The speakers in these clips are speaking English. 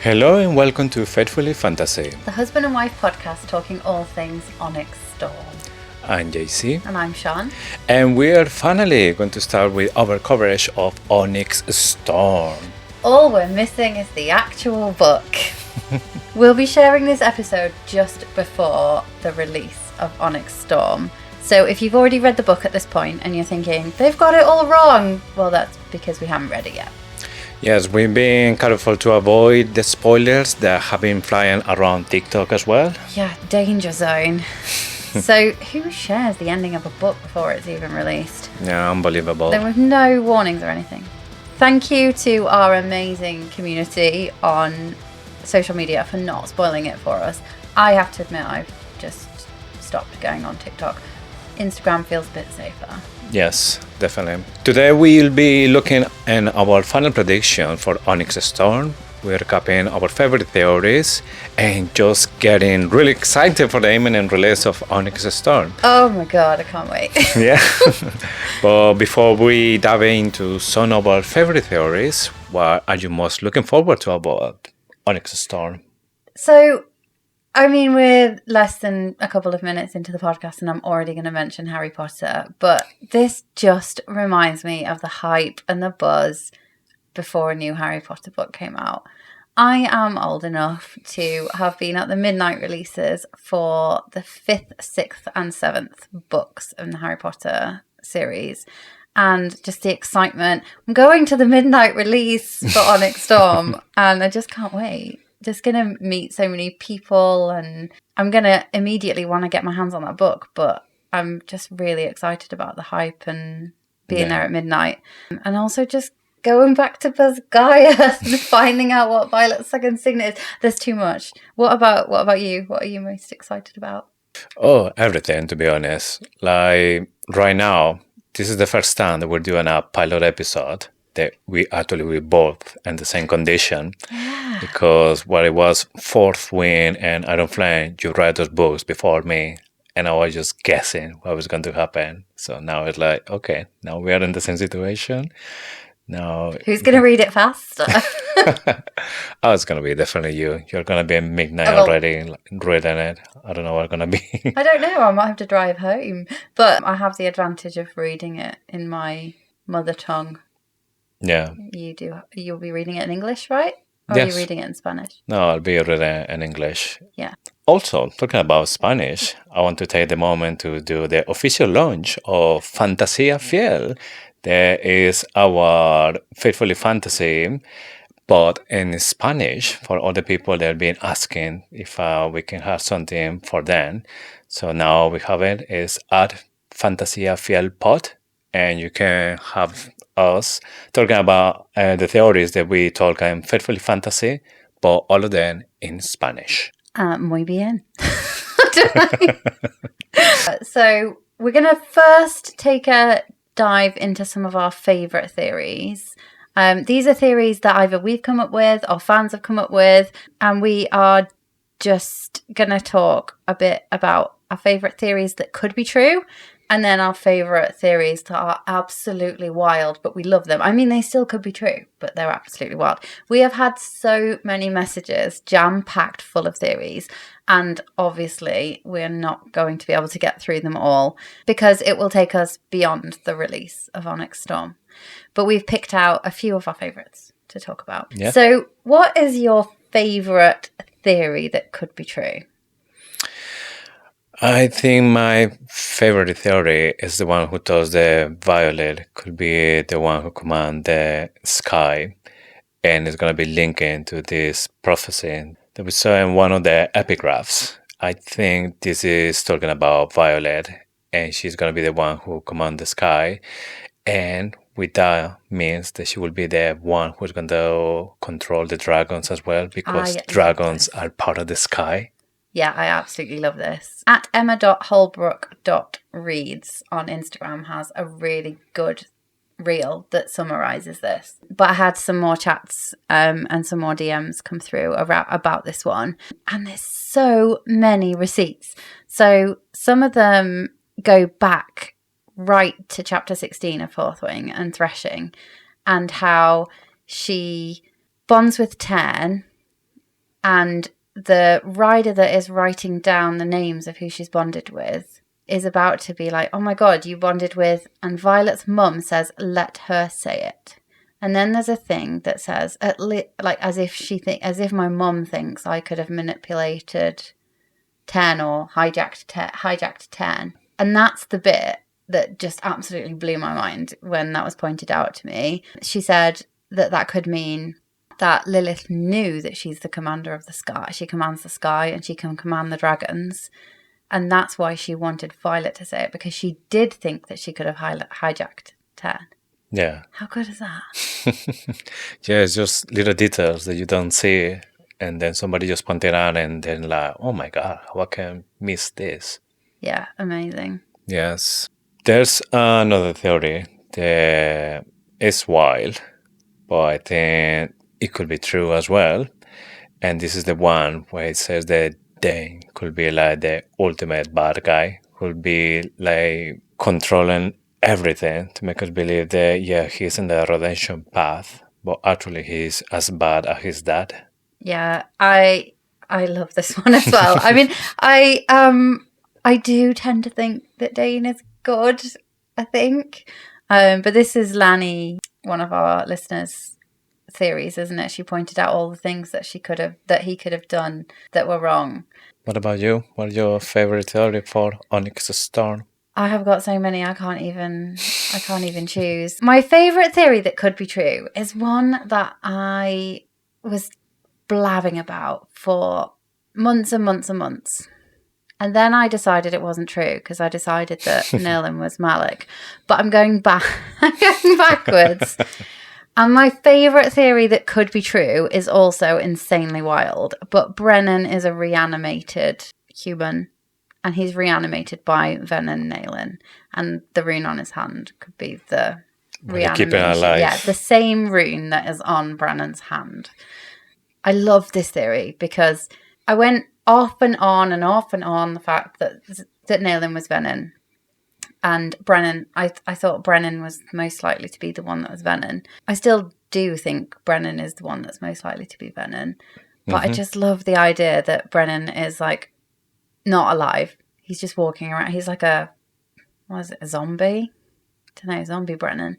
Hello and welcome to Faithfully Fantasy. The husband and wife podcast talking all things Onyx Storm. I'm JC. And I'm Sean. And we are finally going to start with our coverage of Onyx Storm. All we're missing is the actual book. We'll be sharing this episode just before the release of Onyx Storm. So if you've already read the book at this point and you're thinking, they've got it all wrong, well, that's because we haven't read it yet. Yes, we've been careful to avoid the spoilers that have been flying around TikTok as well. Yeah, danger zone. So who shares the ending of a book before it's even released? Yeah, unbelievable. There were no warnings or anything. Thank you to our amazing community on social media for not spoiling it for us. I have to admit, I've just stopped going on TikTok. Instagram feels a bit safer. Yes, definitely. Today we'll be looking at our final prediction for Onyx Storm. We're recapping our favorite theories and just getting really excited for the imminent release of Onyx Storm. Oh my god, I can't wait. Yeah. But before we dive into some of our favorite theories, what are you most looking forward to about Onyx Storm? So, I mean, we're less than a couple of minutes into the podcast and I'm already going to mention Harry Potter, but this just reminds me of the hype and the buzz before a new Harry Potter book came out. I am old enough to have been at the midnight releases for the 5th, 6th and 7th books in the Harry Potter series. And just the excitement. I'm going to the midnight release for Onyx Storm and I just can't wait. Just going to meet so many people and I'm going to immediately want to get my hands on that book. But I'm just really excited about the hype and being there at midnight. And also just going back to Basgiath and finding out what Violet's second signet is. There's too much. What about you? What are you most excited about? Oh, everything, to be honest. Like, right now, this is the first time that we're doing a pilot episode that we both in the same condition. Yeah. Because what it was Fourth Wing and Iron Flame, you read those books before me, and I was just guessing what was going to happen. So now it's like, okay, now we are in the same situation. Now, who's going to read it faster? Oh, it's going to be definitely you. You're going to be at midnight already reading it. I don't know what it's going to be. I don't know. I might have to drive home. But I have the advantage of reading it in my mother tongue. Yeah. You do. You'll be reading it in English, right? Or yes. Are you reading it in Spanish? No, I'll be reading it in English. Yeah. Also, talking about Spanish, I want to take the moment to do the official launch of Fantasía Fiel. There is our Faithfully Fantasy, but in Spanish for all the people that have been asking if we can have something for them. So now we have it. It's at Fantasía Fiel Pod, and you can have us talking about the theories that we talk in Faithfully Fantasy, but all of them in Spanish. Muy bien. So we're going to first take a dive into some of our favourite theories. These are theories that either we've come up with or fans have come up with, and we are just going to talk a bit about our favourite theories that could be true, and then our favourite theories that are absolutely wild, but we love them. I mean, they still could be true, but they're absolutely wild. We have had so many messages jam-packed full of theories, and obviously we're not going to be able to get through them all because it will take us beyond the release of Onyx Storm. But we've picked out a few of our favourites to talk about. Yeah. So what is your favourite theory that could be true? I think my favorite theory is the one who tells the Violet could be the one who commands the sky, and it's going to be linking to this prophecy that we saw in one of the epigraphs. I think this is talking about Violet, and she's going to be the one who commands the sky, and with that means that she will be the one who's going to control the dragons as well, because dragons are part of the sky. Yeah, I absolutely love this. At emma.holbrook.reads on Instagram has a really good reel that summarises this. But I had some more chats and some more DMs come through about this one. And there's so many receipts. So some of them go back right to chapter 16 of Fourth Wing and Threshing, and how she bonds with Tern And the rider that is writing down the names of who she's bonded with is about to be like, oh my God, you bonded with, and Violet's mum says, let her say it. And then there's a thing that says, as if my mum thinks I could have manipulated 10 or hijacked 10. And that's the bit that just absolutely blew my mind when that was pointed out to me. She said that could mean that Lilith knew that she's the commander of the sky. She commands the sky and she can command the dragons. And that's why she wanted Violet to say it, because she did think that she could have hijacked 10. Yeah. How good is that? Yeah, it's just little details that you don't see, and then somebody just point it out, and then like, oh my God, how I can miss this? Yeah, amazing. Yes. There's another theory that is wild, but I think it could be true as well. And this is the one where it says that Dane could be like the ultimate bad guy, could be like controlling everything to make us believe that, yeah, he's in the redemption path, but actually he's as bad as his dad. Yeah, I love this one as well. I mean, I do tend to think that Dane is good, I think. But this is Lanny, one of our listeners' theories, isn't it? She pointed out all the things that he could have done that were wrong. What about you? What's your favorite theory for Onyx Storm? I have got so many I can't even choose. My favorite theory that could be true is one that I was blabbing about for months and months and months. And then I decided it wasn't true because I decided that Naolin was Malik. But I'm going backwards. And my favourite theory that could be true is also insanely wild. But Brennan is a reanimated human. And he's reanimated by Venin Naolin. And the rune on his hand could be the reanimation. Keep it alive. Yeah, the same rune that is on Brennan's hand. I love this theory because I went off and on the fact that Naolin was Venin. And Brennan, I thought Brennan was most likely to be the one that was Venin. I still do think Brennan is the one that's most likely to be Venin. But I just love the idea that Brennan is like not alive. He's just walking around. He's like a zombie? I don't know, zombie Brennan.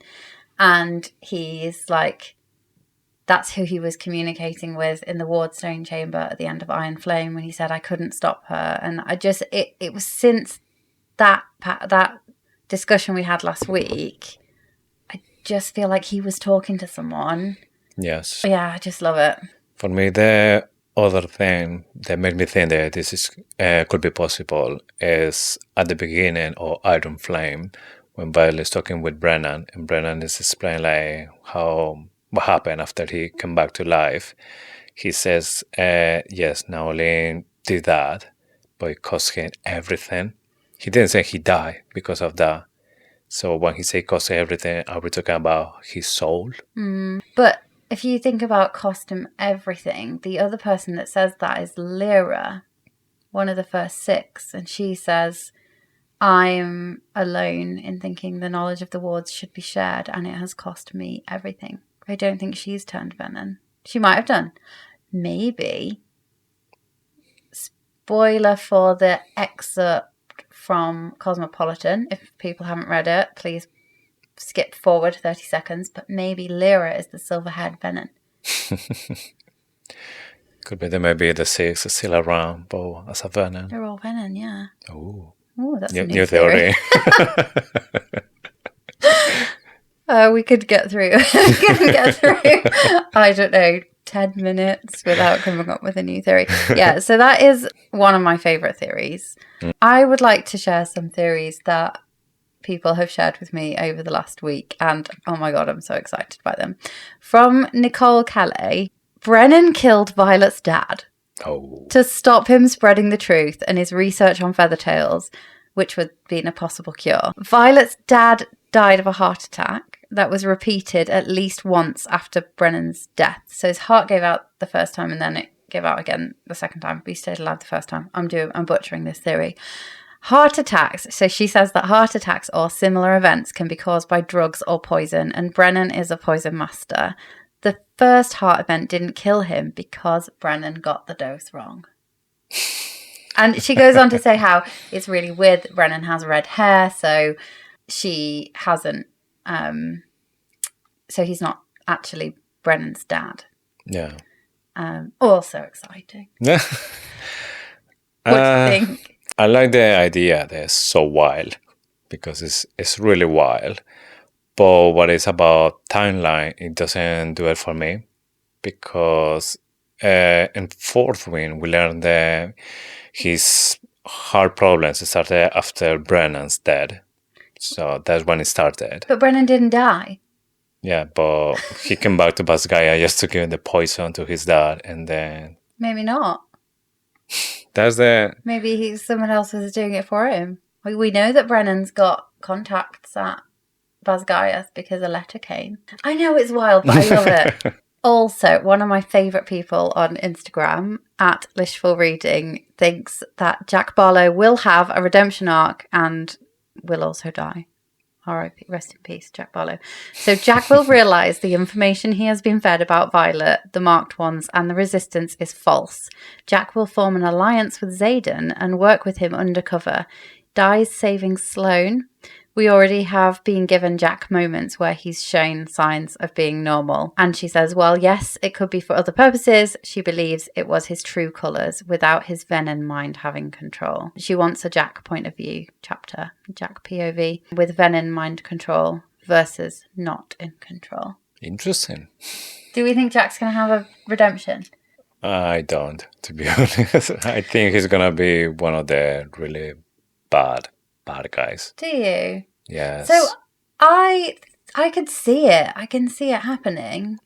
And he's like, that's who he was communicating with in the Wardstone chamber at the end of Iron Flame when he said, I couldn't stop her. And I just, it was since that discussion we had last week, I just feel like he was talking to someone. Yes. Yeah, I just love it. For me, the other thing that made me think that this is could be possible is at the beginning of Iron Flame, when Violet is talking with Brennan, and Brennan is explaining like what happened after he came back to life. He says, yes, Naolin did that, but it cost him everything. He didn't say he died because of that. So when he said cost everything, are we talking about his soul? But if you think about cost him everything, the other person that says that is Lyra, one of the first 6. And she says, I'm alone in thinking the knowledge of the wards should be shared, and it has cost me everything. I don't think she's turned Venin. She might have done. Maybe. Spoiler for the excerpt from Cosmopolitan. If people haven't read it, please skip forward 30 seconds. But maybe Lyra is the silver-haired Venin. Could be there may be the 6 is still around, but as a Venin. They're all Venin, yeah. Oh, that's a new theory. We could get through. I don't know, 10 minutes without coming up with a new theory. Yeah, so that is one of my favourite theories. I would like to share some theories that people have shared with me over the last week, and oh my God, I'm so excited by them. From Nicole Calais, Brennan killed Violet's dad to stop him spreading the truth and his research on feathertails, which would be a possible cure. Violet's dad died of a heart attack that was repeated at least once after Brennan's death. So his heart gave out the first time and then it gave out again the second time. But he stayed alive the first time. I'm butchering this theory. Heart attacks. So she says that heart attacks or similar events can be caused by drugs or poison, and Brennan is a poison master. The first heart event didn't kill him because Brennan got the dose wrong. And she goes on to say how it's really weird that Brennan has red hair, so she hasn't... so he's not actually Brennan's dad. Yeah. Also exciting. What do you think? I like the idea that it's so wild, because it's really wild. But what is about timeline, it doesn't do it for me, because in fourth win we learned that his heart problems started after Brennan's dead. So that's when it started. But Brennan didn't die. Yeah, but he came back to Basgiath just to give the poison to his dad, and then... Maybe not. That's the... Maybe someone else was doing it for him. We know that Brennan's got contacts at Basgiath because a letter came. I know it's wild, but I love it. Also, one of my favourite people on Instagram, at Lishful Reading, thinks that Jack Barlow will have a redemption arc and will also die. R.I.P. Rest in peace, Jack Barlow. So Jack will realise the information he has been fed about Violet, the Marked Ones, and the Resistance is false. Jack will form an alliance with Xaden and work with him undercover. Dies saving Sloane. We already have been given Jack moments where he's shown signs of being normal. And she says, well, yes, it could be for other purposes. She believes it was his true colours without his Venin mind having control. She wants a Jack point of view chapter, Jack POV, with Venin mind control versus not in control. Interesting. Do we think Jack's going to have a redemption? I don't, to be honest. I think he's going to be one of the really bad guys. Do you? Yes. So I could see it. I can see it happening.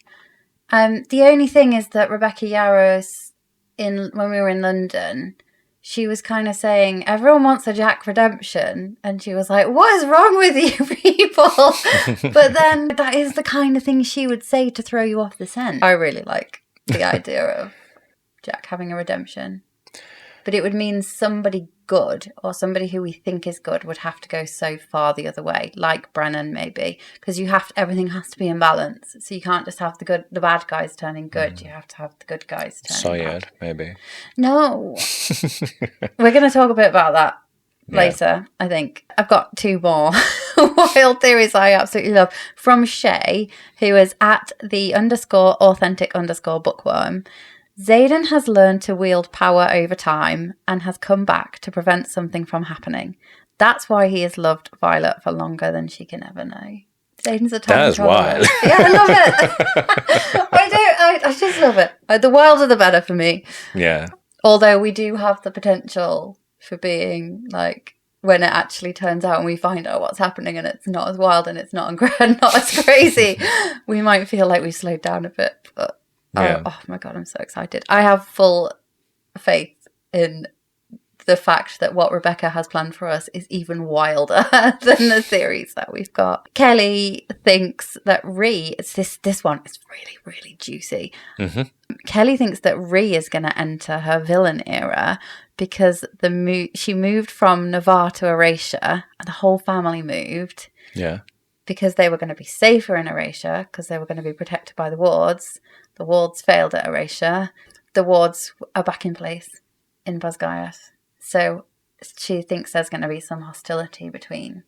The only thing is that Rebecca Yarros, when we were in London, she was kind of saying, everyone wants a Jack redemption. And she was like, what is wrong with you people? But then that is the kind of thing she would say to throw you off the scent. I really like the idea of Jack having a redemption. But it would mean somebody good, or somebody who we think is good, would have to go so far the other way, like Brennan maybe, because everything has to be in balance. So you can't just have the bad guys turning good. You have to have the good guys turning bad. Maybe. No, we're going to talk a bit about that later. I think I've got two more wild theories I absolutely love from Shay, who is at the _authentic_bookworm. Xaden has learned to wield power over time and has come back to prevent something from happening. That's why he has loved Violet for longer than she can ever know. Xaden's a time That's wild. Yeah, I love it. I just love it. The wilder the better for me. Yeah. Although we do have the potential for being like, when it actually turns out and we find out what's happening and it's not as wild and it's not as crazy, we might feel like we slowed down a bit, but oh my god, I'm so excited. I have full faith in the fact that what Rebecca has planned for us is even wilder than the theories that we've got. Kelly thinks that this one is really, really juicy. Mm-hmm. Kelly thinks that Rhee is going to enter her villain era because she moved from Navarre to Erasure, and the whole family moved. Yeah. Because they were going to be safer in Erasure, because they were going to be protected by the wards. The wards failed at Erasure. The wards are back in place in Basgiath. So she thinks there's going to be some hostility between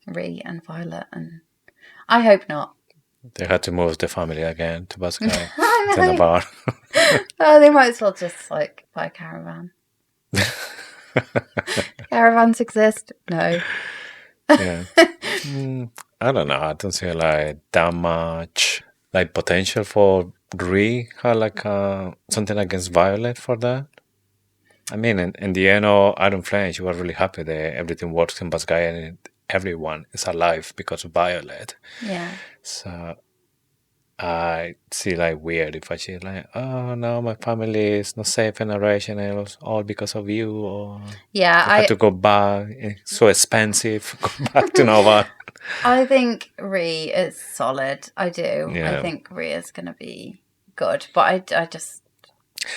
Rhee and Violet, and I hope not. They had to move the family again to Basgiath, to Navarre. Oh, they might as well just buy a caravan. Caravans exist? No. Yeah. I don't know. I don't see that much potential for Rhee had something against Violet for that. I mean, in the end of Iron Flame, you were really happy that everything works in Basgiath and everyone is alive because of Violet. Yeah. So I see weird if I see oh no, my family is not safe in Erasure, and it was all because of you. Or I had to go back. It's so expensive. Go back to Nova. I think Rhee is solid. I do. Yeah. I think Rhee is going to be good, but I just...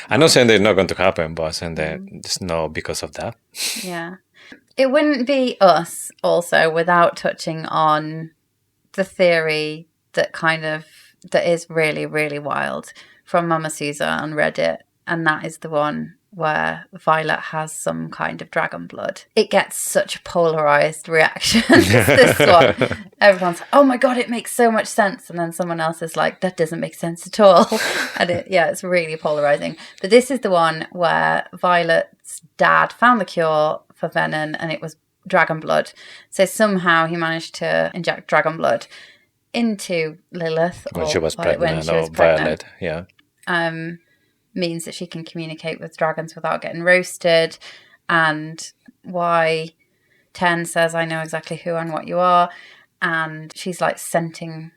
I'm not saying that it's not going to happen, but I'm saying that it's not because of that. Yeah. It wouldn't be us also without touching on the theory that kind of that is really, really wild from Mama Susa on Reddit, and that is the one where Violet has some kind of dragon blood. It gets such a polarized reaction. This one, everyone's like, "Oh my god, it makes so much sense," and then someone else is like, "That doesn't make sense at all." And it's really polarizing. But this is the one where Violet's dad found the cure for Venin, and it was dragon blood. So somehow he managed to inject dragon blood into Lilith when she was pregnant, or Violet, yeah. Means that she can communicate with dragons without getting roasted. And Y10 says, "I know exactly who and what you are." And she's like scenting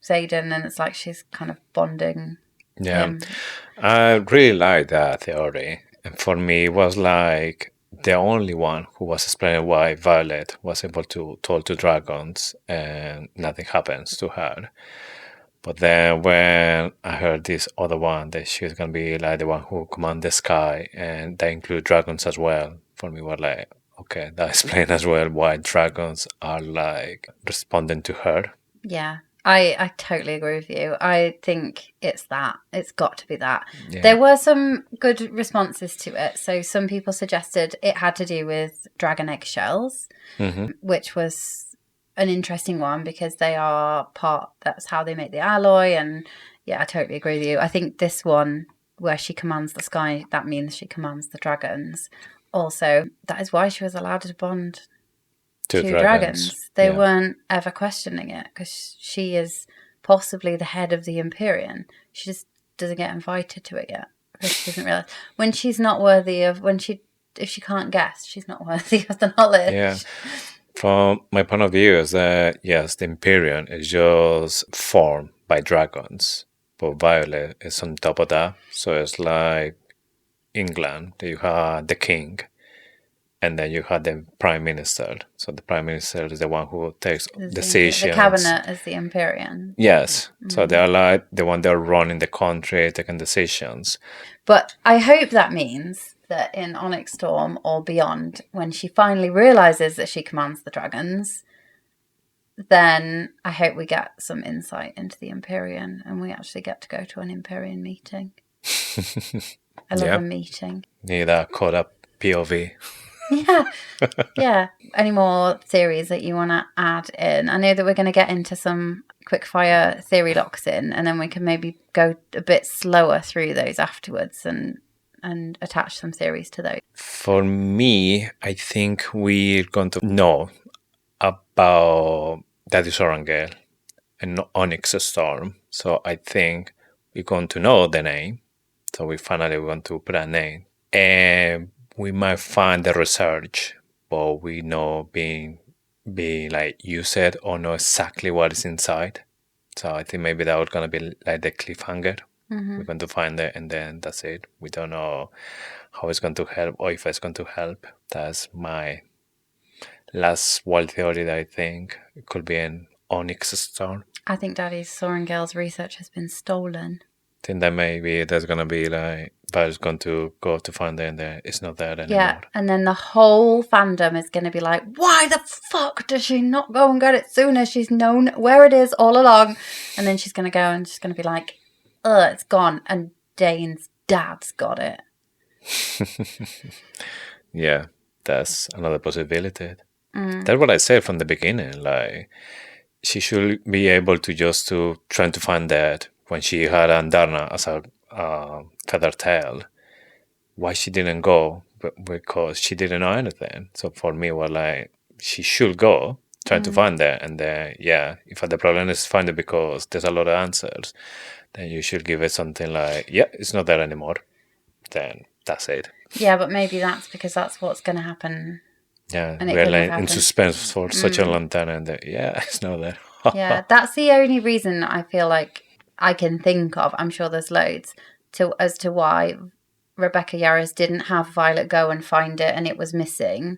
Xaden, and it's like she's kind of bonding him. I really like that theory. And for me, it was like the only one who was explaining why Violet was able to talk to dragons and nothing happens to her. But then when I heard this other one, that she's going to be like the one who commands the sky, and they include dragons as well, for me was like, okay, that explains as well why dragons are like responding to her. Yeah, I totally agree with you. I think it's that. It's got to be that. Yeah. There were some good responses to it. So some people suggested it had to do with dragon eggshells, which was an interesting one because they are that's how they make the alloy. And yeah, I totally agree with you. I think this one where she commands the sky, that means she commands the dragons. Also, that is why she was allowed to bond to dragons. They weren't ever questioning it because she is possibly the head of the Empyrean. She just doesn't get invited to it yet because she doesn't realize when she's not worthy of if she can't guess, she's not worthy of the knowledge. Yeah. From my point of view, is that yes, the Empyrean is just formed by dragons, but Violet is on top of that. So it's like England. You have the king, and then you have the prime minister. So the prime minister is the one who takes decisions. The cabinet is the Empyrean. Yes. So they are like the one that are running the country, taking decisions. But I hope that means that in Onyx Storm or beyond, when she finally realizes that she commands the dragons, then I hope we get some insight into the Empyrean and we actually get to go to an Empyrean meeting. I love a meeting. Need a caught up POV. Yeah. Any more theories that you want to add in? I know that we're going to get into some quickfire theory locks in, and then we can maybe go a bit slower through those afterwards and attach some theories to those. For me, I think we're going to know about Daddy Sorangel and Onyx Storm. So I think we're going to know the name. So we finally want to put a name. And we might find the research, but we know being like you said, or know exactly what is inside. So I think maybe that was going to be like the cliffhanger. We're going to find it, and then that's it. We don't know how it's going to help or if it's going to help. That's my last wild theory that I think it could be an Onyx Storm. I think Daddy Sorengel's research has been stolen. I think that maybe there's going to be like Violet's going to go to find it and then it's not there anymore. Yeah, and then the whole fandom is going to be like, why the fuck does she not go and get it sooner? She's known where it is all along. And then she's going to go and she's going to be like, it's gone. And Dane's dad's got it. Yeah, that's another possibility. That's what I said from the beginning. Like, she should be able to just to try to find that when she had Andarna as a feather tail. Why she didn't go? Because she didn't know anything. So for me, was like, she should go, trying to find that. And then, if the problem is find it because there's a lot of answers, then you should give it something like, it's not there anymore. Then that's it. Yeah, but maybe that's because that's what's going to happen. Yeah, we're like in suspense for such a long time, and it's not there. Yeah, that's the only reason I feel like I can think of. I'm sure there's loads as to why Rebecca Yarros didn't have Violet go and find it, and it was missing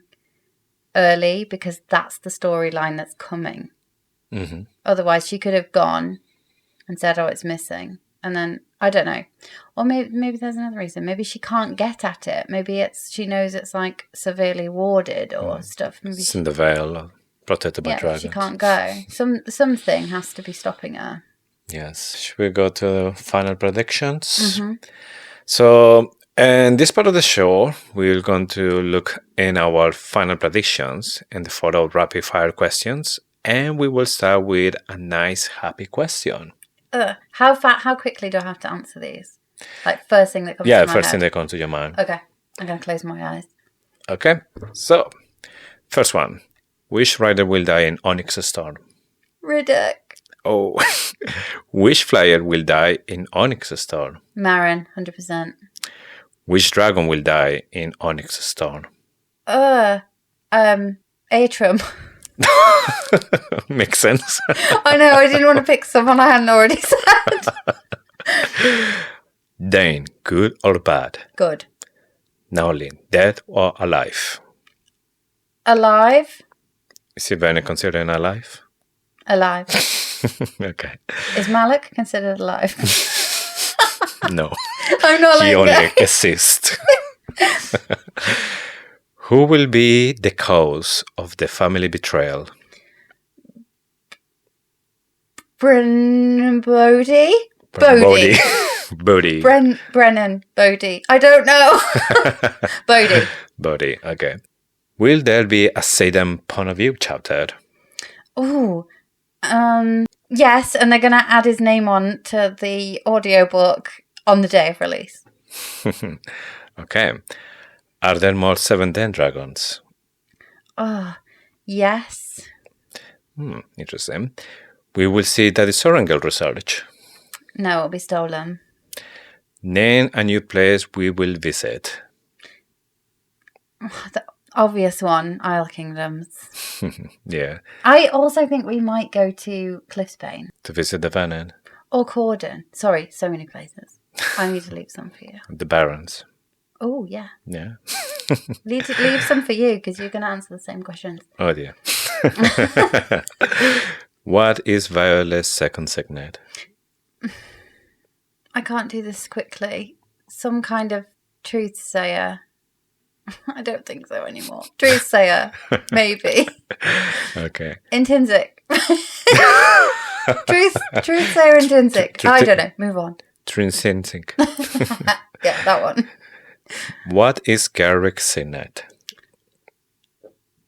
early, because that's the storyline that's coming. Mm-hmm. Otherwise, she could have gone and said, "Oh, it's missing," and then I don't know. Or maybe there's another reason. Maybe she can't get at it. Maybe she knows it's like severely warded or stuff. Maybe it's in the veil, protected by dragons. She can't go. Something has to be stopping her. Yes. Should we go to final predictions? Mm-hmm. So, in this part of the show, we're going to look in our final predictions and the follow rapid fire questions. And we will start with a nice, happy question. How quickly do I have to answer these? Like, first thing that comes to my First head? thing that comes to your mind. Okay. I'm going to close my eyes. Okay. So, first one. Which rider will die in Onyx Storm? Riddick. Oh. Which flyer will die in Onyx Storm? Marin, 100%. Which dragon will die in Onyx Storm? Atrum. Makes sense. I know, I didn't want to pick someone I hadn't already said. Dane, good or bad? Good. Naolin, dead or alive? Alive? Is Venin considered alive? Alive. Okay. Is Malik considered alive? No. I'm not He like only that. exists. Who will be the cause of the family betrayal? Brennan Bodie? Bodhi. Bodhi. Brennan Bodie. I don't know. Bodie. Bodhi, okay. Will there be a Xaden point of view chapter? Ooh. Yes, and they're going to add his name on to the audiobook on the day of release. Okay. Are there more 7 Den dragons? Oh, yes. Interesting. We will see that the Sorangel research. No, it'll be stolen. Name a new place we will visit. The obvious one, Isle Kingdoms. Yeah. I also think we might go to Cliffsbane. To visit the Venin. Or Corden. Sorry, so many places. I need to leave some for you. The Barons. Oh, yeah. Yeah. Leave some for you because you're going to answer the same questions. Oh dear. What is Violet's second signet? I can't do this quickly. Some kind of truthsayer. I don't think so anymore. Truthsayer, maybe. Okay. Intrinsic. Truthsayer intrinsic. I don't know. Move on. Trinsic. Yeah, that one. What is Garrick's signet?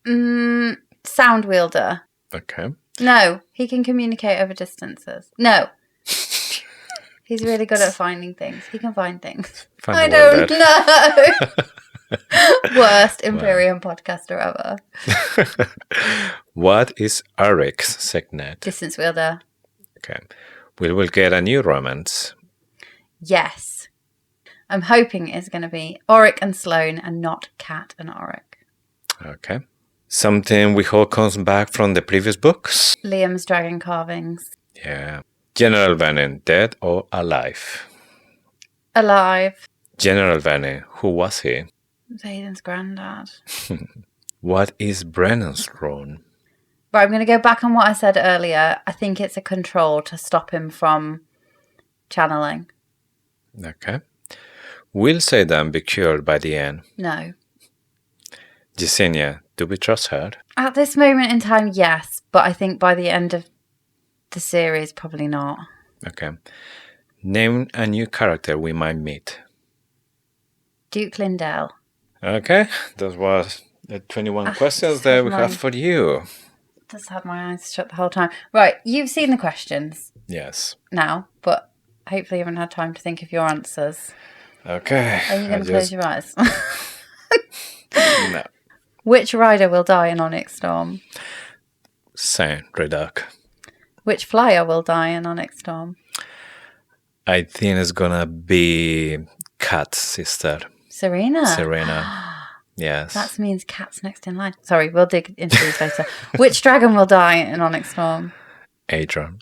Sound wielder. Okay. No, he can communicate over distances. No. He's really good at finding things. He can find things. I don't know. Worst Imperium podcaster ever. What is Eric's signet? Distance wielder. Okay. We will get a new romance. Yes. I'm hoping it's going to be Auric and Sloane and not Kat and Auric. Okay. Something we hope comes back from the previous books. Liam's dragon carvings. Yeah. General Venin, dead or alive? Alive. General Venin, who was he? Xaden's granddad. What is Brennan's throne? Right, I'm going to go back on what I said earlier. I think it's a control to stop him from channeling. Okay. Will Xaden be cured by the end? No. Yesenia, do we trust her? At this moment in time, yes. But I think by the end of the series, probably not. Okay. Name a new character we might meet. Duke Lindell. Okay. That was the 21 questions that we have for you. Just had my eyes shut the whole time. Right, you've seen the questions. Yes. Now, but hopefully you haven't had time to think of your answers. Okay. Are you going to close your eyes? No. Which rider will die in Onyx Storm? Saint Reduc. Which flyer will die in Onyx Storm? I think it's gonna be Kat's sister. Serena. Yes. That means Kat's next in line. Sorry, we'll dig into these later. Which dragon will die in Onyx Storm? Adrian.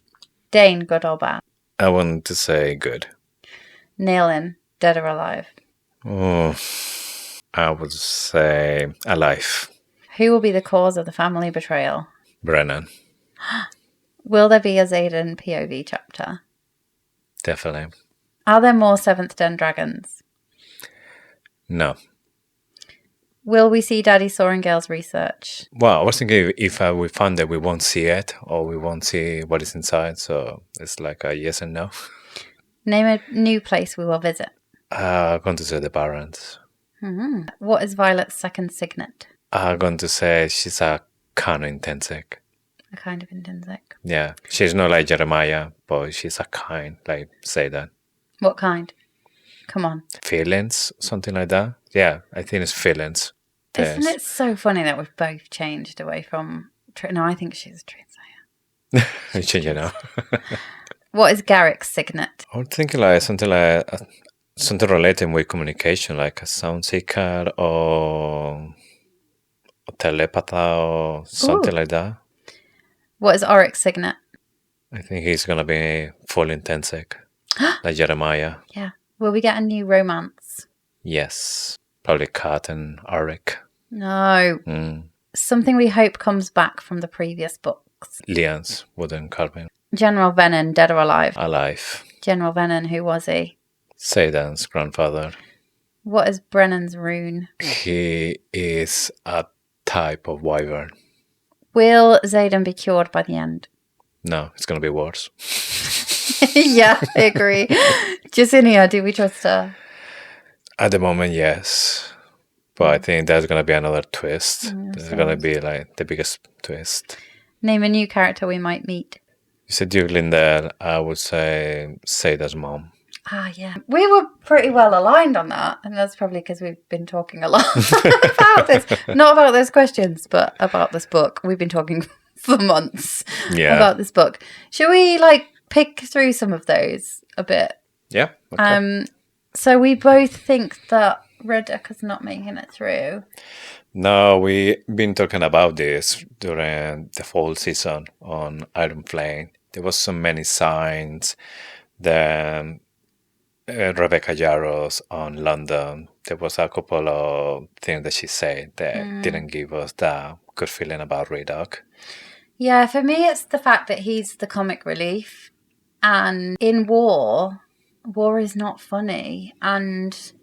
Dane, good or bad? I want to say good. Naolin, dead or alive? Oh, I would say alive. Who will be the cause of the family betrayal? Brennan. Will there be a Xaden POV chapter? Definitely. Are there more 7th Den dragons? No. Will we see Daddy Sorrengail's research? Well, I was thinking if we found it, we won't see it, or we won't see what is inside. So it's like a yes and no. Name a new place we will visit. I'm going to say the Barrens. Mm-hmm. What is Violet's second signet? I'm going to say she's a kind of intrinsic. A kind of intrinsic. Yeah, she's not like Jeremiah, but she's a kind, like say that. What kind? Come on. Feelings, something like that. Yeah, I think it's feelings. Isn't it so funny that we've both changed away from... No, I think she's a Truthsayer. You change it now. What is Garrick's signet? I'm thinking like something related with communication, like a sound seeker or a telepatha or something like that. What is Oryx's signet? I think he's going to be full intensic, like Jeremiah. Yeah. Will we get a new romance? Yes. Probably Kat and Arik. No. Something we hope comes back from the previous books. Lian's wooden carving. General Venin, dead or alive? Alive. General Venin, who was he? Xaden's grandfather. What is Brennan's rune? He is a type of wyvern. Will Xaden be cured by the end? No, it's going to be worse. Yeah, I agree. Jacinia, do we trust her? At the moment, yes. But I think there's going to be another twist. There's going to be like the biggest twist. Name a new character we might meet. You said Duke Lindell. I would say Sada's mom. Ah, yeah. We were pretty well aligned on that. And that's probably because we've been talking a lot about this. Not about those questions, but about this book. We've been talking for months about this book. Shall we pick through some of those a bit? Yeah. Okay. So we both think that Rebecca's not making it through. No, we've been talking about this during the fall season on Iron Flame. There was so many signs. The Rebecca Yarros on London, there was a couple of things that she said that didn't give us that good feeling about Redog. Yeah, for me it's the fact that he's the comic relief. And in war is not funny. And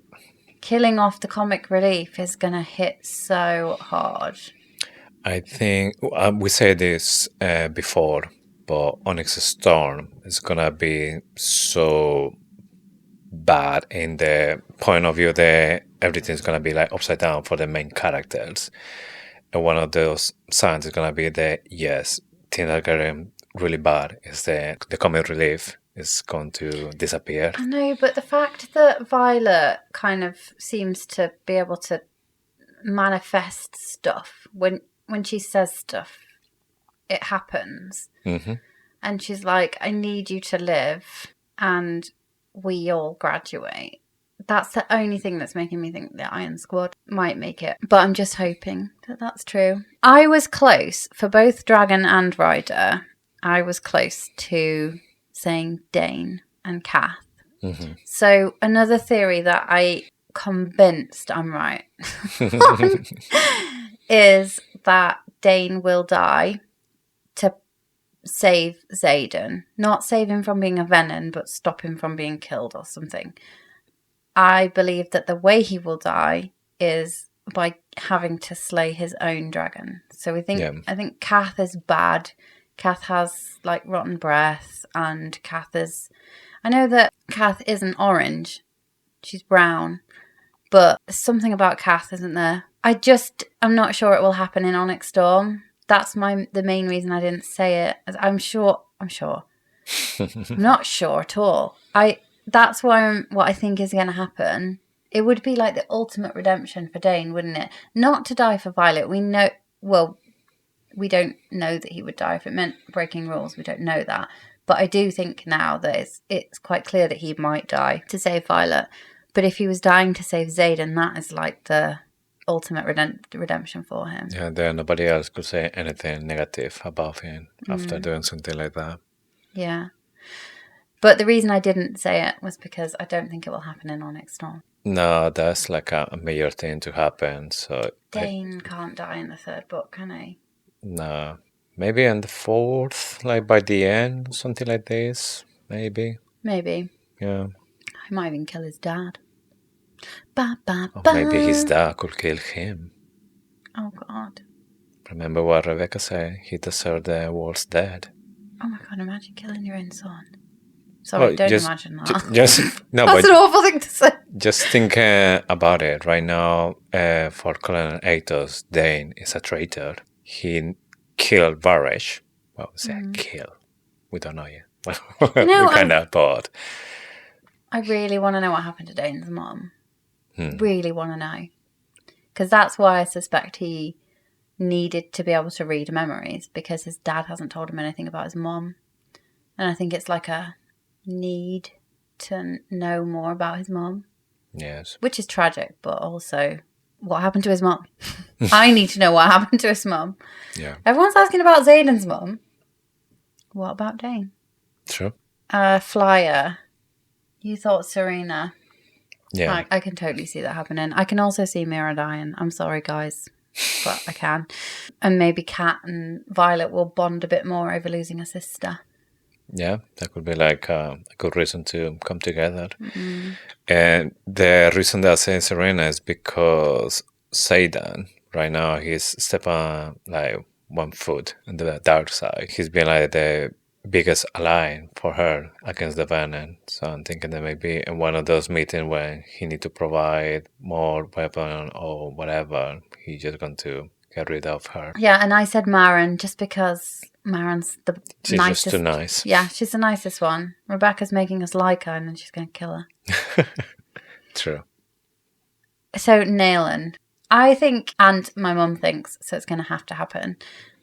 killing off the comic relief is going to hit so hard. I think we said this before, but Onyx Storm is going to be so bad in the point of view that everything's going to be like upside down for the main characters. And one of those signs is going to be that, yes, things are getting really bad. Is the comic relief is going to disappear. I know, but the fact that Violet kind of seems to be able to manifest stuff when she says stuff, it happens. Mm-hmm. And she's like, I need you to live, and we all graduate. That's the only thing that's making me think the Iron Squad might make it. But I'm just hoping that that's true. I was close for both Dragon and Ryder. I was close to saying Dane and Kath. Mm-hmm. So another theory that I convinced I'm right is that Dane will die to save Xaden. Not save him from being a Venin, but stop him from being killed or something. I believe that the way he will die is by having to slay his own dragon. So I think Kath is bad. Kath has rotten breath, and Kath is... I know that Kath isn't orange. She's brown. But something about Kath, isn't there? I'm not sure it will happen in Onyx Storm. That's the main reason I didn't say it. I'm sure. I'm not sure at all. That's what I think is going to happen. It would be like the ultimate redemption for Dane, wouldn't it? Not to die for Violet. We know... Well, we don't know that he would die. If it meant breaking rules, we don't know that. But I do think now that it's quite clear that he might die to save Violet. But if he was dying to save Xaden, that is like the ultimate redemption for him. Yeah, there nobody else could say anything negative about him after doing something like that. Yeah. But the reason I didn't say it was because I don't think it will happen in Onyx Storm. No, that's like a major thing to happen. So Dane can't die in the third book, can he? No. Maybe in the fourth, by the end, something like this. Maybe. Maybe. Yeah. I might even kill his dad. Ba, ba, Or ba. maybe his dad could kill him. Oh, God. Remember what Rebecca said? He deserved the world's dead. Oh, my God. Imagine killing your own son. Sorry, don't imagine that. No, That's but an awful thing to say. just think about it. Right now, for Colonel Atos, Dane is a traitor. He killed Varesh. Well, say kill. We don't know yet. We kind of thought. I really want to know what happened to Dane's mom. Really want to know. Because that's why I suspect he needed to be able to read memories, because his dad hasn't told him anything about his mom. And I think it's like a need to know more about his mom. Yes. Which is tragic, but also what happened to his mom? I need to know what happened to his mom. Yeah. Everyone's asking about Xaden's mom. What about Dane? True. Flyer. You thought Serena. Yeah. I can totally see that happening. I can also see Mira dying. I'm sorry, guys, but I can. And maybe Kat and Violet will bond a bit more over losing a sister. Yeah, that could be like a good reason to come together. And the reason that I say Serena is because Xaden, right now, he's stepping like 1 foot in the dark side. He's been like the biggest ally for her against the Venin. So I'm thinking that maybe in one of those meetings when he need to provide more weapon or whatever, he's just going to get rid of her. Yeah, and I said Marin just because Marin's the She's nicest. just too nice. Yeah, she's the nicest one. Rebecca's making us like her and then she's going to kill her. True. So Naolin, I think, and my mum thinks, so it's going to have to happen,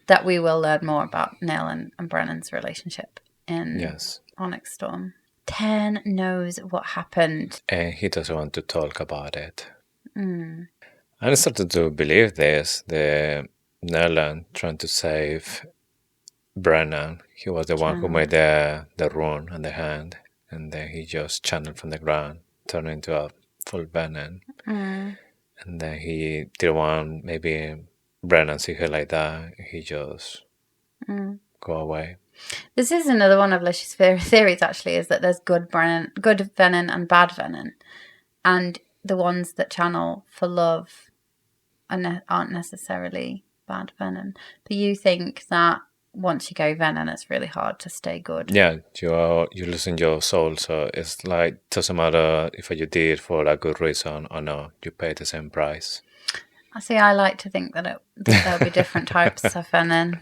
that we will learn more about Naolin and Brennan's relationship in Onyx Storm. Ten knows what happened. And he doesn't want to talk about it. I started to believe this. The Naolin trying to save Brennan. He was the one who made the rune on the hand. And then he just channeled from the ground, turned into a full Venin. And then he didn't want maybe Brennan see her like that. He just go away. This is another one of Lish's theories, actually, is that there's good Venin and bad Venin. And the ones that channel for love aren't necessarily bad Venin. But you think that once you go Venin, it's really hard to stay good. Yeah, you're losing your soul. So it's like, doesn't matter if you did for a good reason or no, you pay the same price. I like to think that there'll be different types of Venin.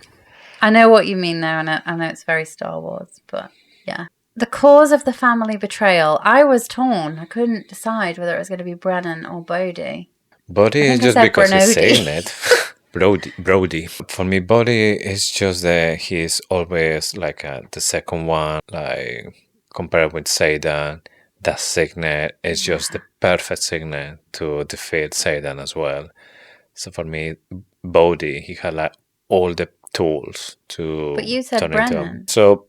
I know what you mean there, and I know it's very Star Wars, but yeah. The cause of the family betrayal, I was torn. I couldn't decide whether it was going to be Brennan or Bodhi. Bodhi is just because he's saying it. Brody. For me, Bodhi is just that he's always like the second one, like compared with Xaden. That signet is just the perfect signet to defeat Xaden as well. So for me, Bodhi, he had like all the tools to. But you said turn Brennan. So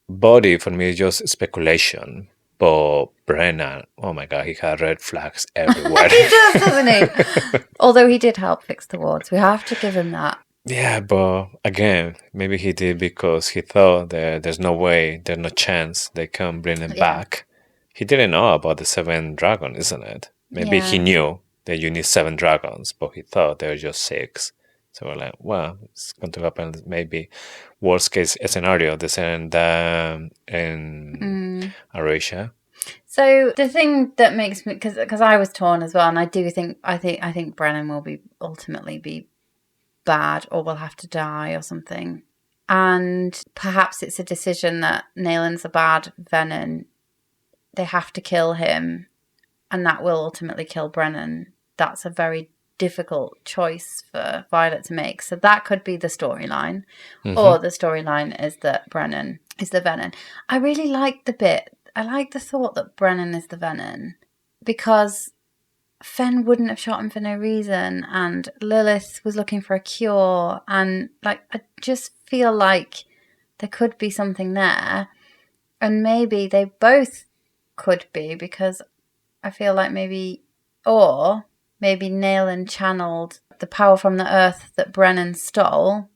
Bodhi for me is just speculation. But Brennan, oh my god, he had red flags everywhere. He does, doesn't he? Although he did help fix the wards. We have to give him that. Yeah, but again, maybe he did because he thought that there's no way, there's no chance they can bring him back. He didn't know about the 7 dragon, isn't it? Maybe he knew that you need 7 dragons, but he thought there were just 6. So we're like, well, it's going to happen. Maybe worst case scenario, they send them in Arisha. So the thing that makes me, because I was torn as well, and I think Brennan will ultimately be bad or will have to die or something, and perhaps it's a decision that Naolin's a bad Venin. They have to kill him, and that will ultimately kill Brennan. That's a very difficult choice for Violet to make. So that could be the storyline. Or the storyline is that Brennan is the Venin. I really like I like the thought that Brennan is the Venin, because Fen wouldn't have shot him for no reason, and Lilith was looking for a cure, and like I just feel like there could be something there, and maybe they both could be, because I feel like maybe Naolin channeled the power from the earth that Brennan stole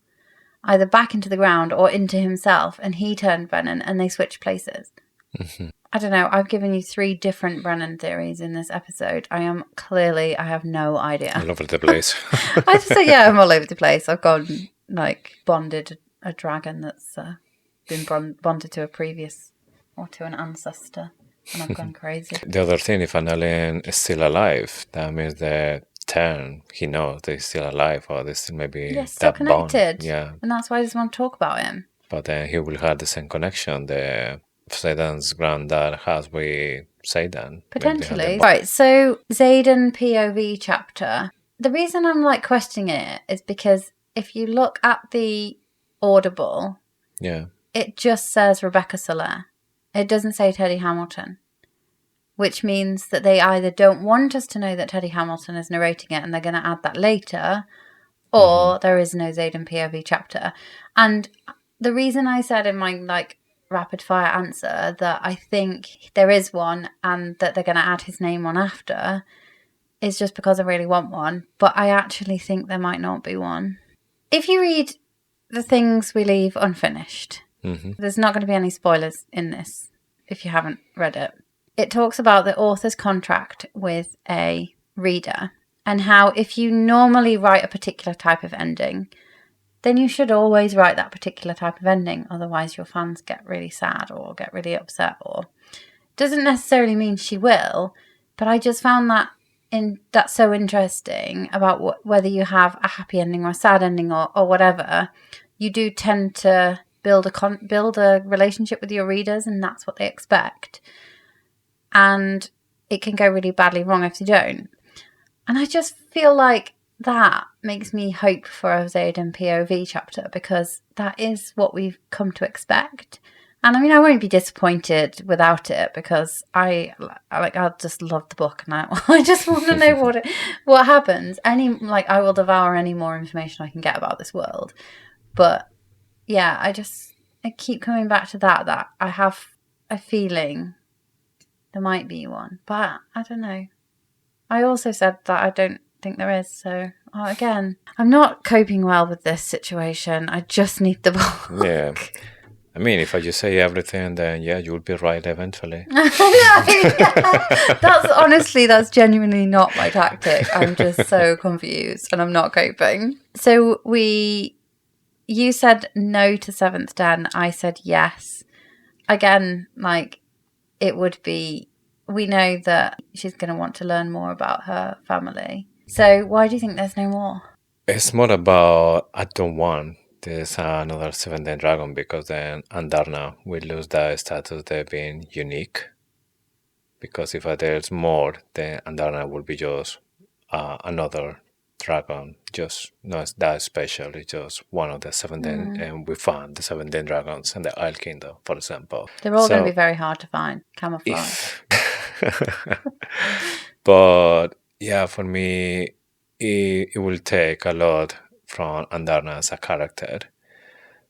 either back into the ground or into himself, and he turned Venin, and they switched places. I don't know. I've given you 3 different Brennan theories in this episode. I have no idea. All over the place. I just say, yeah, I'm all over the place. I've gone, like, bonded a dragon that's been bonded to a previous or to an ancestor, and I've gone crazy. The other thing, if Naolin is still alive, that means the turn, he knows they're still alive, or they still maybe still that connected. bond. Yeah. And that's why I just want to talk about him. But then he will have the same connection the Xaden's granddad has with Xaden. Potentially. Right, so Xaden POV chapter. The reason I'm like questioning it is because if you look at the Audible, it just says Rebecca Soler. It doesn't say Teddy Hamilton, which means that they either don't want us to know that Teddy Hamilton is narrating it and they're going to add that later, or there is no Xaden POV chapter. And the reason I said in my like rapid fire answer that I think there is one and that they're going to add his name on after is just because I really want one, but I actually think there might not be one. If you read The Things We Leave Unfinished, there's not going to be any spoilers in this if you haven't read it. It talks about the author's contract with a reader and how if you normally write a particular type of ending, then you should always write that particular type of ending. Otherwise, your fans get really sad or get really upset. Or doesn't necessarily mean she will, but I just found that's so interesting about whether you have a happy ending or a sad ending or whatever. You do tend to build a relationship with your readers, and that's what they expect. And it can go really badly wrong if you don't. And I just feel like that makes me hope for a Xaden POV chapter, because that is what we've come to expect. And I mean, I won't be disappointed without it, because I just love the book, and I just want to know what happens. I will devour any more information I can get about this world. But yeah, I keep coming back to that I have a feeling there might be one, but I don't know. I also said that I don't think there is, so again, I'm not coping well with this situation. I just need the book. Yeah. I mean, if I just say everything, then you'll be right eventually. That's genuinely not my tactic. I'm just so confused and I'm not coping. So you said no to Seventh Den. I said yes. Again, it would be, we know that she's going to want to learn more about her family. So why do you think there's no more? It's more about I don't want there's another 7-day dragon, because then Andarna will lose the status of being unique. Because if there's more, then Andarna will be just another dragon, just not that special. It's just one of the 7-day, and we found the 7-day dragons in the Isle Kingdom, for example. They're all going to be very hard to find, camouflage. But yeah, for me, it will take a lot from Andarna as a character.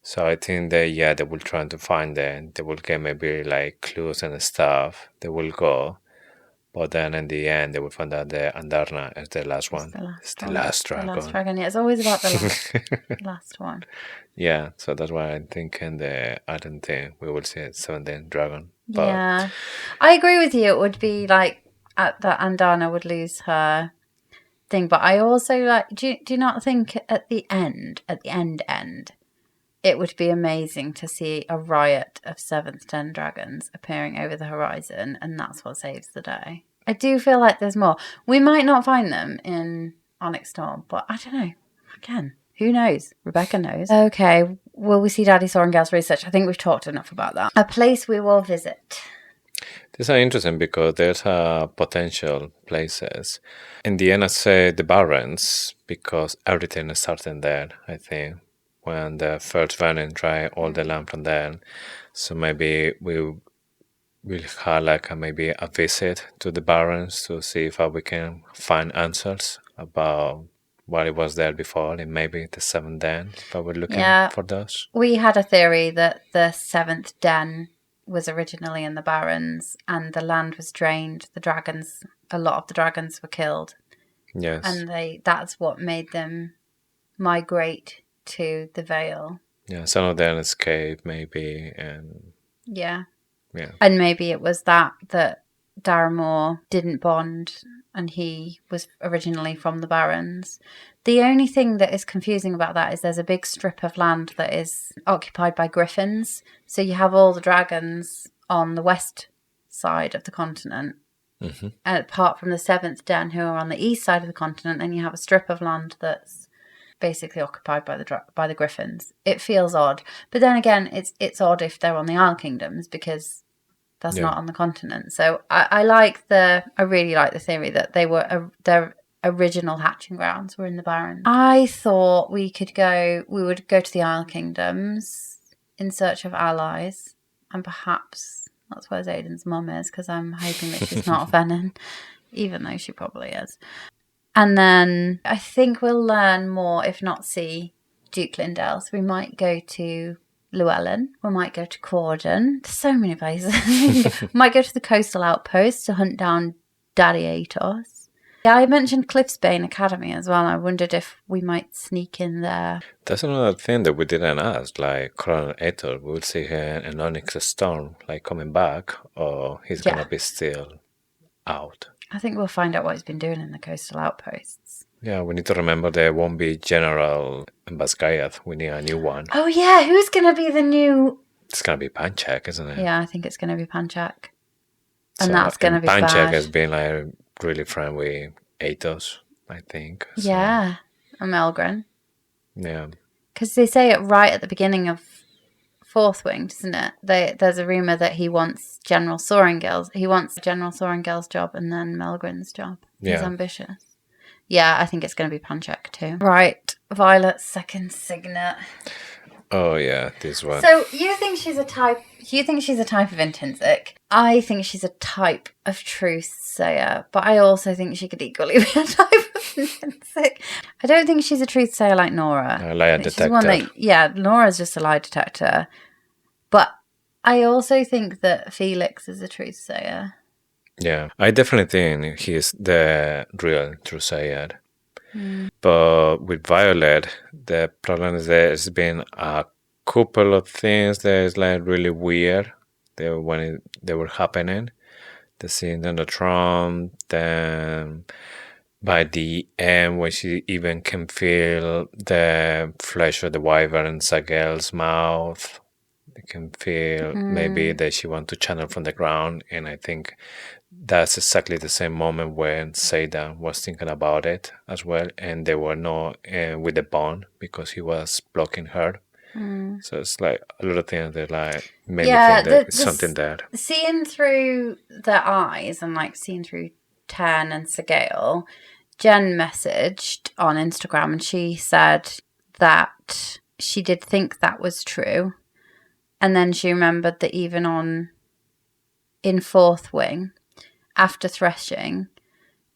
So I think they will try to find them. They will get maybe like clues and stuff. They will go. But then in the end, they will find out that Andarna is the last one. It's the last dragon. The last dragon, yeah. It's always about the last one. Yeah, so that's why I'm thinking I don't think we will see a 7-day dragon. But yeah. I agree with you. It would be like that Andarna would lose her thing. But I also do you not think at the end, it would be amazing to see a riot of 7th Den dragons appearing over the horizon, and that's what saves the day. I do feel like there's more. We might not find them in Onyx Storm, but I don't know. Again, who knows? Rebecca knows. Okay, will we see Daddy Sorrengail's research? I think we've talked enough about that. A place we will visit. These are interesting because there's potential places. In the end, I say the Barrens, because everything is starting there, I think. When the first Venin try all the land from there. So maybe we'll have maybe a visit to the Barrens to see if we can find answers about what it was there before, and maybe the 7th Den, if we're looking for those. We had a theory that the 7th Den was originally in the Barrens and the land was drained. A lot of the dragons were killed. Yes. And that's what made them migrate to the Vale. Yeah, some of them escaped maybe, and yeah, Yeah. And maybe it was that Daramore didn't bond and he was originally from the Barrens. The only thing that is confusing about that is there's a big strip of land that is occupied by griffins. So you have all the dragons on the west side of the continent, apart from the Seventh Den, who are on the east side of the continent, and you have a strip of land that's basically occupied by the griffins. It feels odd, but then again, it's odd if they're on the Isle Kingdoms because that's not on the continent. So I really like the theory that they were their original hatching grounds were in the Barrens. I thought we would go to the Isle Kingdoms in search of allies, and perhaps that's where Xaden's mum is, because I'm hoping that she's not a Venin, even though she probably is. And then I think we'll learn more, if not see, Duke Lindell. So we might go to Llewellyn. We might go to Corden. There's so many places. We might go to the coastal outpost to hunt down Daddy Atos. Yeah, I mentioned Cliffsbane Academy as well. I wondered if we might sneak in there. That's another thing that we didn't ask. Like Colonel Ator, we will see him in Onyx Storm, like coming back, or he's gonna be still out. I think we'll find out what he's been doing in the coastal outposts. Yeah, we need to remember there won't be General Basgiath. We need a new one. Oh yeah, who's gonna be the new? It's gonna be Panchak, isn't it? Yeah, I think it's gonna be Panchak, and that's gonna be Panchak has been like really friend with Atos, I think. So. Yeah, and Melgren. Yeah. Because they say it right at the beginning of Fourth Wing, doesn't it? There's a rumour that he wants General Soringel's. He wants General Soringel's job and then Melgren's job. He's ambitious. Yeah, I think it's going to be Panchak too. Right, Violet's second signet. Oh yeah, this one. So you think she's a type? You think she's a type of intrinsic? I think she's a type of truthsayer, but I also think she could equally be a type of intrinsic. I don't think she's a truthsayer like Nora. A lie detector. Nora's just a lie detector. But I also think that Felix is a truthsayer. Yeah, I definitely think he's the real truthsayer. But with Violet, the problem is there's been a couple of things that is like really weird when they were happening. The scene on the throne, then by the end when she even can feel the flesh of the wyvern in Sagel's mouth. You can feel maybe that she wants to channel from the ground, and I think that's exactly the same moment when Xaden was thinking about it as well, and they were not with the bond because he was blocking her. So it's like a lot of things that like maybe think that something there. Seeing through their eyes and like seeing through Ten and Sagale, Jen messaged on Instagram and she said that she did think that was true. And then she remembered that even in Fourth Wing, after threshing,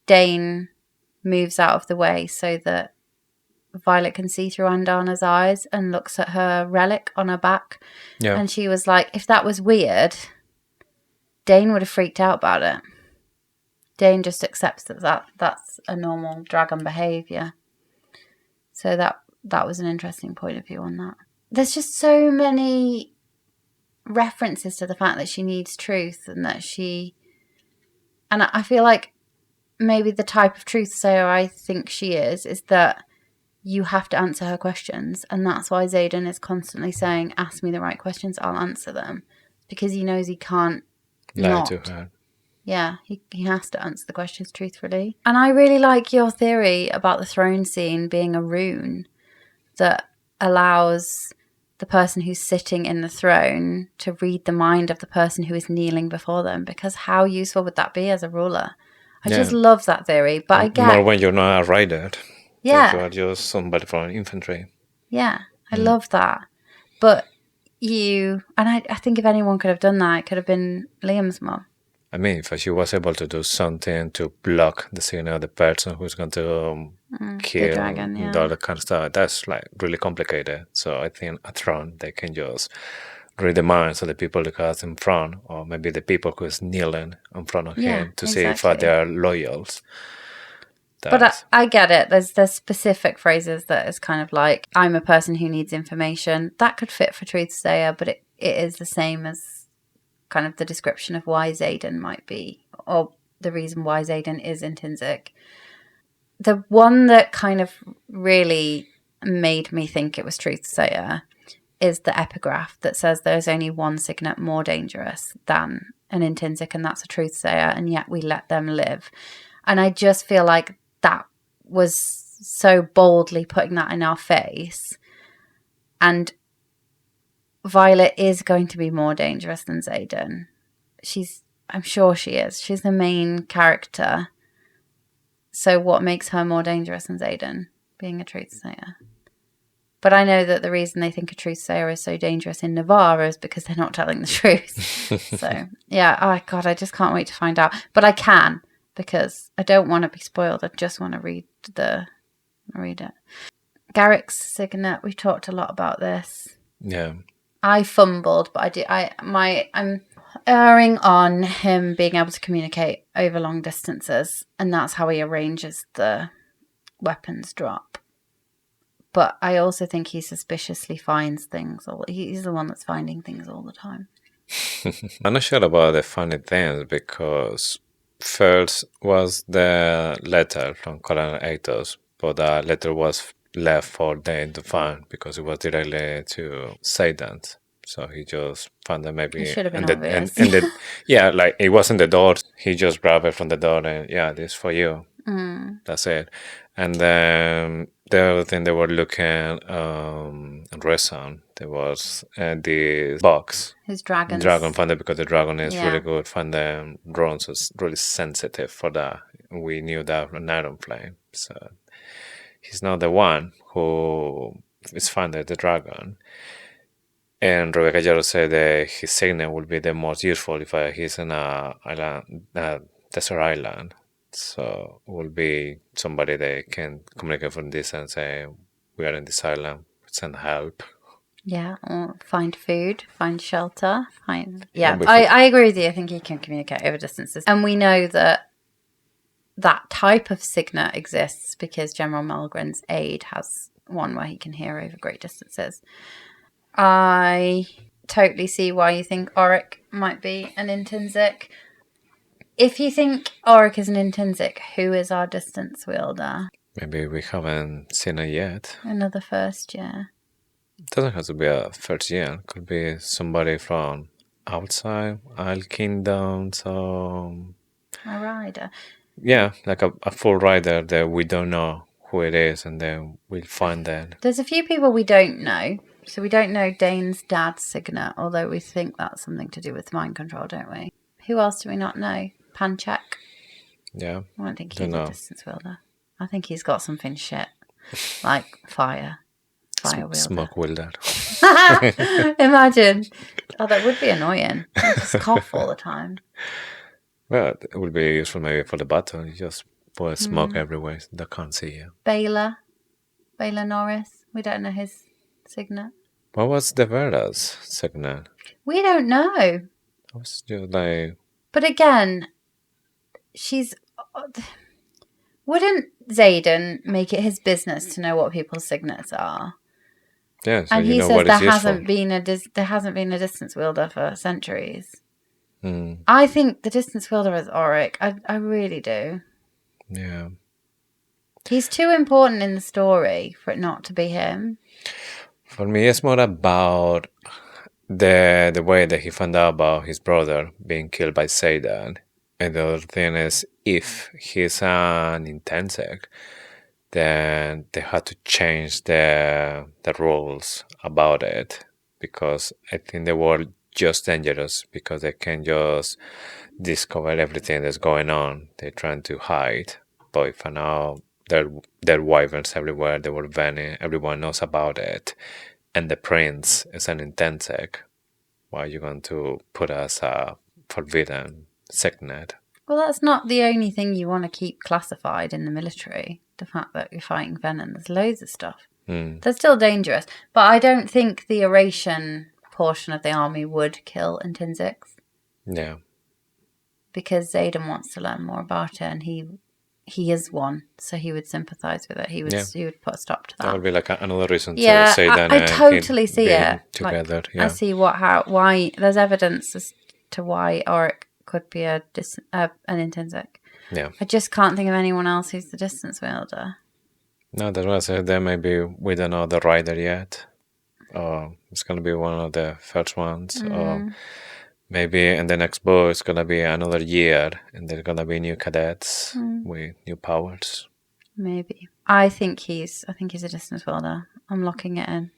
Dane moves out of the way so that Violet can see through Andana's eyes and looks at her relic on her back. Yeah. And she was like, if that was weird, Dane would have freaked out about it. Dane just accepts that that's a normal dragon behaviour. So that was an interesting point of view on that. There's just so many references to the fact that she needs truth and that and I feel like maybe the type of truthsayer I think she is that you have to answer her questions, and that's why Xaden is constantly saying, ask me the right questions, I'll answer them, because he knows he can't lie to her. Yeah, he has to answer the questions truthfully. And I really like your theory about the throne scene being a rune that allows the person who's sitting in the throne to read the mind of the person who is kneeling before them, because how useful would that be as a ruler? I just love that theory, but I get... More when you're not a rider. Yeah. You are just somebody from infantry. Yeah, I love that. But and I think if anyone could have done that, it could have been Liam's mum. I mean, if she was able to do something to block the signal of the person who's going to kill the dragon, all that kind of stuff, that's like really complicated. So I think a throne, they can just read the minds of the people that are in front, or maybe the people who's kneeling in front of him to see if they are loyals. But I get it. There's specific phrases that is kind of like, I'm a person who needs information. That could fit for Truthsayer, but it is the same as kind of the description of why Xaden might be, or the reason why Xaden is intrinsic. The one that kind of really made me think it was Truthsayer is the epigraph that says there's only one signet more dangerous than an intrinsic, and that's a Truthsayer, and yet we let them live. And I just feel like that was so boldly putting that in our face. And Violet is going to be more dangerous than Xaden. I'm sure she is. She's the main character. So what makes her more dangerous than Xaden? Being a Truthsayer. But I know that the reason they think a Truthsayer is so dangerous in Navarre is because they're not telling the truth. So, yeah, oh God, I just can't wait to find out. But I can, because I don't want to be spoiled. I just want to read it. Garrick's signet, we talked a lot about this. Yeah. I fumbled, but I'm erring on him being able to communicate over long distances, and that's how he arranges the weapons drop. But I also think he suspiciously finds things. He's the one that's finding things all the time. I'm not sure about the funny things, because first was the letter from Colonel Atos, but the letter was left for Dane to find because it was directly to Xaden. So he just found that maybe It should have been obvious. Yeah, like it wasn't the door. He just grabbed it from the door and this is for you. That's it. And then the other thing they were looking Reson, there was this box. His dragon Found it because the dragon is really good. Found the drones was really sensitive for that. We knew that from Iron Flame. So he's not the one who is founded the dragon. And Rebecca Yarros said that his signet will be the most useful if he's in a desert island. So it will be somebody that can communicate from this and say, we are in this island, send help. Yeah, or find food, find shelter. I agree with you. I think he can communicate over distances. And we know that type of signet exists because General Melgren's aide has one where he can hear over great distances. I totally see why you think Auric might be an intrinsic. If you think Auric is an intrinsic, who is our distance wielder? Maybe we haven't seen it yet. Another first year. It doesn't have to be a first year. It could be somebody from outside Isle Kingdom. So a rider. Yeah, like a full rider that we don't know who it is, and then we'll find that. There's a few people we don't know. So we don't know Dane's dad's signet, although we think that's something to do with mind control, don't we? Who else do we not know? Panchak? Yeah. I don't think he's a distance wielder. I think he's got something shit, like fire wielder. Smoke wielder. Imagine. Oh, that would be annoying. You just cough all the time. Well, it would be useful maybe for the battle. You just pour smoke everywhere. They can't see you. Baylor Norris. We don't know his signet. What was the Vera's signet? We don't know. I was just like... But again, wouldn't Xaden make it his business to know what people's signets are? Yeah, so and he says there hasn't been a distance wielder for centuries. I think the distance wielder is Auric. I really do. Yeah. He's too important in the story for it not to be him. For me, it's more about the way that he found out about his brother being killed by Xaden. And the other thing is, if he's an intrinsic, then they had to change the rules about it, because I think they were just dangerous because they can just discover everything that's going on. They're trying to hide, but if now there are wyverns everywhere, there were Venin, everyone knows about it, and the prince is an intrinsic, why are you going to put us a forbidden signet? Well, that's not the only thing you want to keep classified in the military. The fact that you're fighting Venin, there's loads of stuff. They're still dangerous, but I don't think the Eurasian portion of the army would kill intrinsics. Yeah. Because Xaden wants to learn more about it, and he is one, so he would sympathise with it. He would put a stop to that. That would be like another reason to say that. I totally see it. Together, I see why. There's evidence. There's to why Auric could be an intrinsic. Yeah. I just can't think of anyone else who's the distance wielder. No, that was there. Maybe we don't know the rider yet. Or it's going to be one of the first ones. Or maybe in the next book, it's going to be another year and there's going to be new cadets with new powers. Maybe. I think he's a distance wielder. I'm locking it in.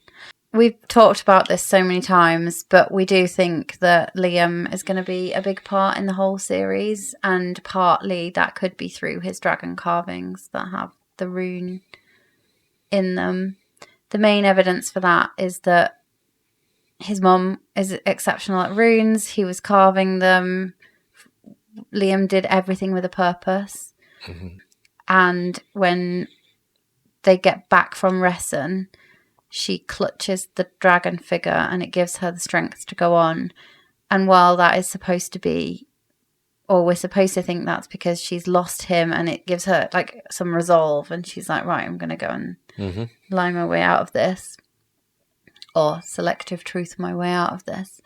We've talked about this so many times, but we do think that Liam is going to be a big part in the whole series, and partly that could be through his dragon carvings that have the rune in them. The main evidence for that is that his mum is exceptional at runes. He was carving them. Liam did everything with a purpose. Mm-hmm. And when they get back from Ressen, she clutches the dragon figure and it gives her the strength to go on. And while that is supposed to be, or we're supposed to think that's because she's lost him and it gives her like some resolve and she's like, right, I'm going to go and lie my way out of this, or selective truth my way out of this.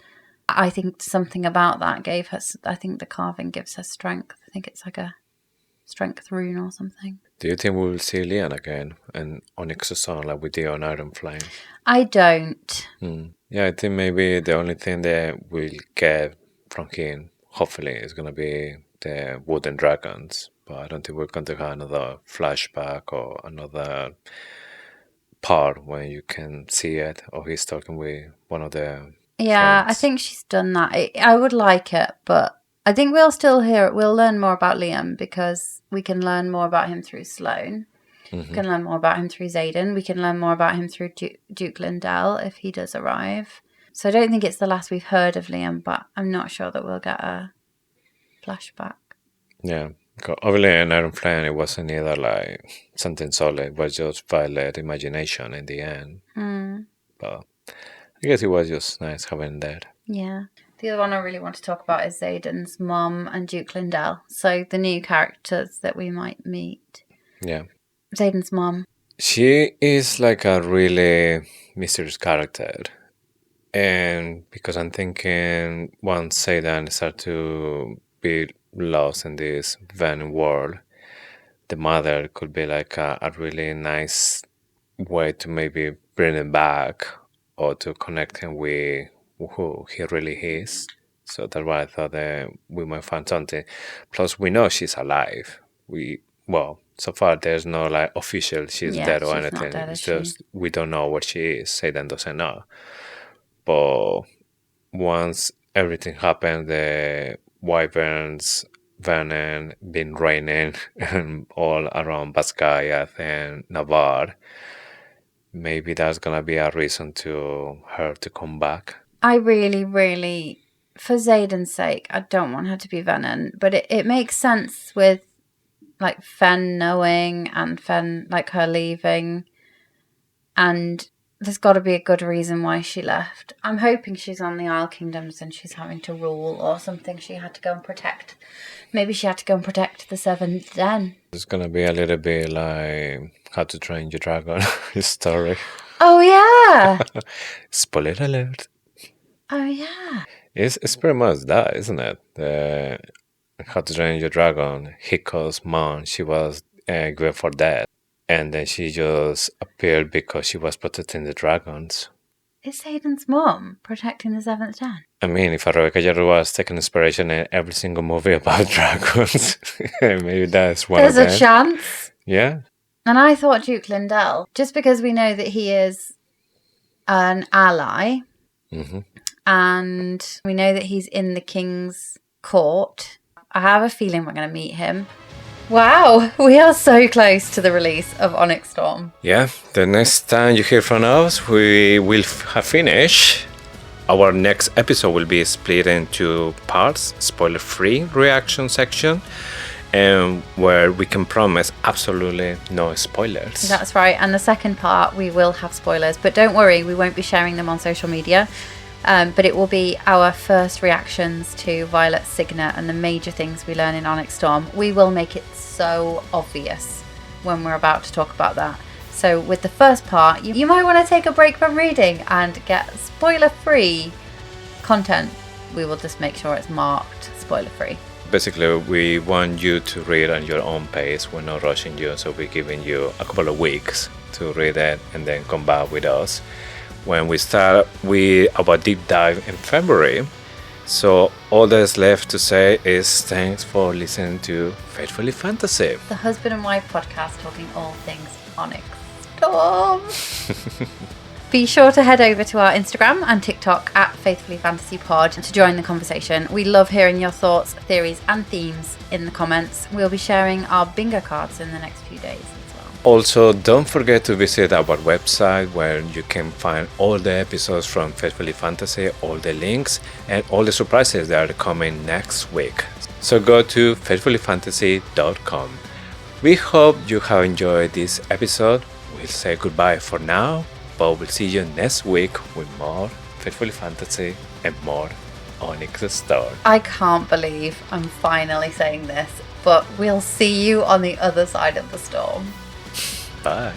I think something about that gave her, I think the carving gives her strength. I think it's like a strength rune or something. Do you think we will see Leon again and Onyx Storm like we did on Iron Flame? I don't. Yeah, I think maybe the only thing that we'll get from him, hopefully, is going to be the wooden dragons. But I don't think we're going to have another flashback or another part when you can see it, or he's talking with one of the Yeah, friends. I think she's done that. I would like it, but I think we'll still hear it. We'll learn more about Liam because we can learn more about him through Sloane. We can learn more about him through Xaden. We can learn more about him through Duke Lindell if he does arrive. So I don't think it's the last we've heard of Liam, but I'm not sure that we'll get a flashback. Yeah, because obviously in Iron Flame it wasn't either like something solid, it was just violent imagination in the end. But I guess it was just nice having that. Yeah. The other one I really want to talk about is Xaden's mum and Duke Lindell. So the new characters that we might meet. Yeah. Xaden's mum. She is like a really mysterious character. And because I'm thinking once Xaden starts to be lost in this Venin world, the mother could be like a really nice way to maybe bring him back or to connect him with who he really is. So that's why I thought that we might find something. Plus, we know she's alive. So far there's no like official she's dead or she's anything. not dead, It's is just we don't know where she is. Xaden doesn't know. But once everything happened, the Wyverns, Venin, been raining all around Basgiath and Navarre, maybe that's gonna be a reason to her to come back. I really, really, for Xaden's sake, I don't want her to be Venin, but it makes sense with like Fen knowing and Fen like her leaving, and there's got to be a good reason why she left. I'm hoping she's on the Isle Kingdoms and she's having to rule or something. She had to go and protect. Maybe she had to go and protect the Seventh Den. It's gonna be a little bit like How to Train Your Dragon story. Oh yeah. Spoiler alert. Oh yeah. It's pretty much that, isn't it? The How to Train Your Dragon, Hiko's mom, she was given for dead. And then she just appeared because she was protecting the dragons. Is Xaden's mom protecting the Seventh Den? I mean, if Rebecca Yarros was taking inspiration in every single movie about dragons, maybe that's one There's of them. a chance. Yeah. And I thought Duke Lindell, just because we know that he is an ally, and we know that he's in the king's court, I have a feeling we're going to meet him. Wow, we are so close to the release of Onyx Storm. Yeah, the next time you hear from us, we will have finished. Our next episode will be split into parts, spoiler-free reaction section, and where we can promise absolutely no spoilers. That's right, and the second part we will have spoilers, but don't worry, we won't be sharing them on social media. But it will be our first reactions to Violet's Signet and the major things we learn in Onyx Storm. We will make it so obvious when we're about to talk about that. So with the first part, you might want to take a break from reading and get spoiler-free content we will just make sure it's marked spoiler-free. Basically, we want you to read on your own pace. We're not rushing you, so we're giving you a couple of weeks to read it and then come back with us when we start with our deep dive in February. So all there's left to say is thanks for listening to Faithfully Fantasy, the husband and wife podcast talking all things Onyx Storm. Be sure to head over to our Instagram and TikTok at Faithfully Fantasy Pod to join the conversation. We love hearing your thoughts, theories and themes in the comments. We'll be sharing our bingo cards in the next few days as well. Also, don't forget to visit our website where you can find all the episodes from Faithfully Fantasy, all the links and all the surprises that are coming next week. So go to faithfullyfantasy.com. We hope you have enjoyed this episode. We'll say goodbye for now, but we'll see you next week with more Faithfully Fantasy and more Onyx Storm. I can't believe I'm finally saying this, but we'll see you on the other side of the storm. Bye.